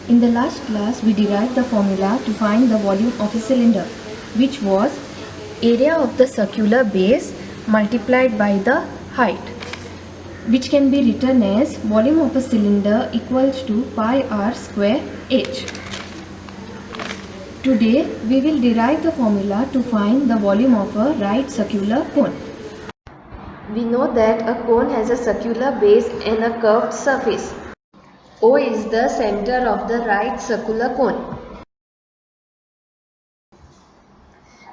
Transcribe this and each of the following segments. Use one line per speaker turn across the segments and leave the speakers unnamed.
In the last class, we derived the formula to find the volume of a cylinder, which was area of the circular base multiplied by the height, which can be written as volume of a cylinder equals to pi r square h. Today, we will derive the formula to find the volume of a right circular cone. We know that a cone has a circular base and a curved surface. O is the center of the right circular cone.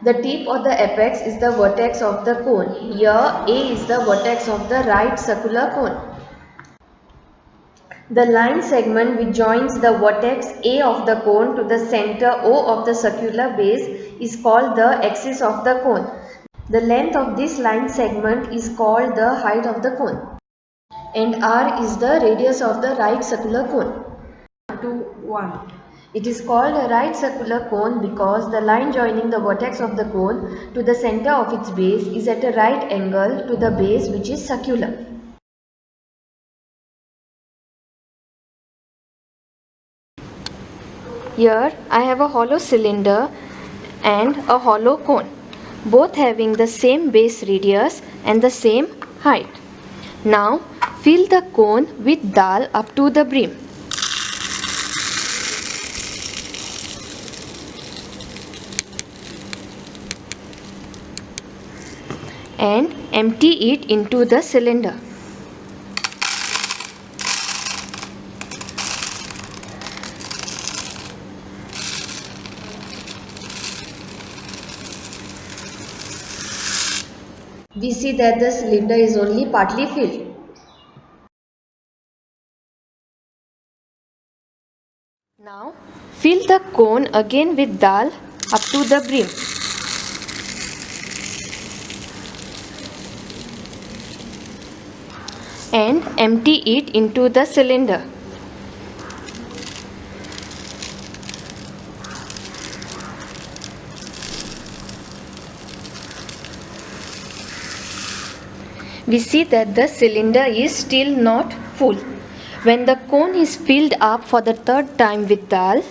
The tip or the apex is the vertex of the cone. Here A is the vertex of the right circular cone. The line segment which joins the vertex A of the cone to the center O of the circular base is called the axis of the cone. The length of this line segment is called the height of the cone. And R is the radius of the right circular cone. 2, 1. It is called a right circular cone because the line joining the vertex of the cone to the center of its base is at a right angle to the base, which is circular. Here I have a hollow cylinder and a hollow cone, both having the same base radius and the same height. Now fill the cone with dal up to the brim. And empty it into the cylinder. We see that the cylinder is only partly filled. Now fill the cone again with dal up to the brim. And empty it into the cylinder. We see that the cylinder is still not full. When the cone is filled up for the third time with dal,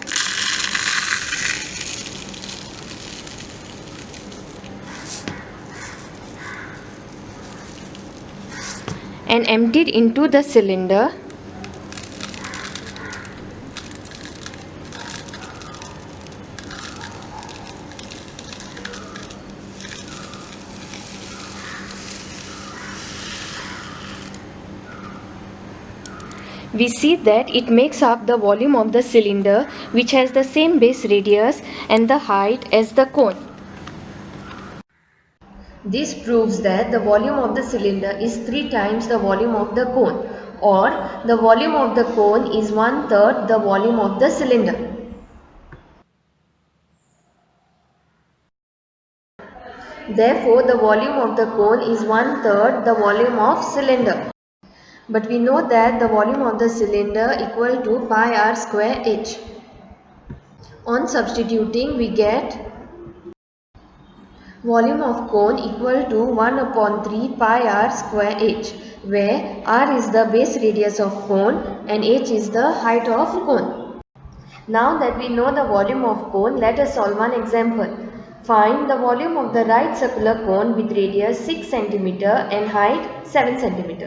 and emptied into the cylinder, we see that it makes up the volume of the cylinder, which has the same base radius and the height as the cone. This proves that the volume of the cylinder is 3 times the volume of the cone, or the volume of the cone is 1/3 the volume of the cylinder. Therefore, the volume of the cone is 1/3 the volume of cylinder. But we know that the volume of the cylinder equal to pi r square h. On substituting, we get volume of cone equal to 1/3 pi r square h, where r is the base radius of cone and h is the height of cone. Now that we know the volume of cone, let us solve one example. Find the volume of the right circular cone with radius 6 cm and height 7 cm.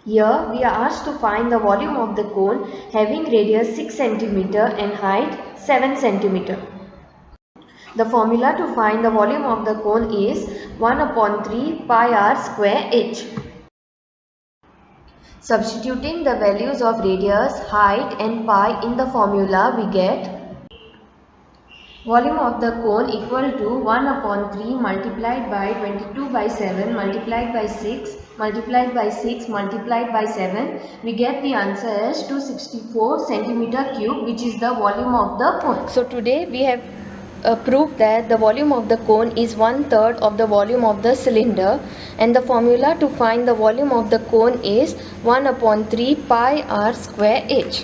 Here we are asked to find the volume of the cone having radius 6 cm and height 7 cm. The formula to find the volume of the cone is 1/3 pi r square h. Substituting the values of radius, height and pi in the formula, we get volume of the cone equal to 1/3 multiplied by 22/7 multiplied by 6 multiplied by 6 multiplied by 7. We get the answer as 264 centimeter cube, which is the volume of the cone. So today we have proved that the volume of the cone is 1/3 of the volume of the cylinder, and the formula to find the volume of the cone is 1/3 pi r square h.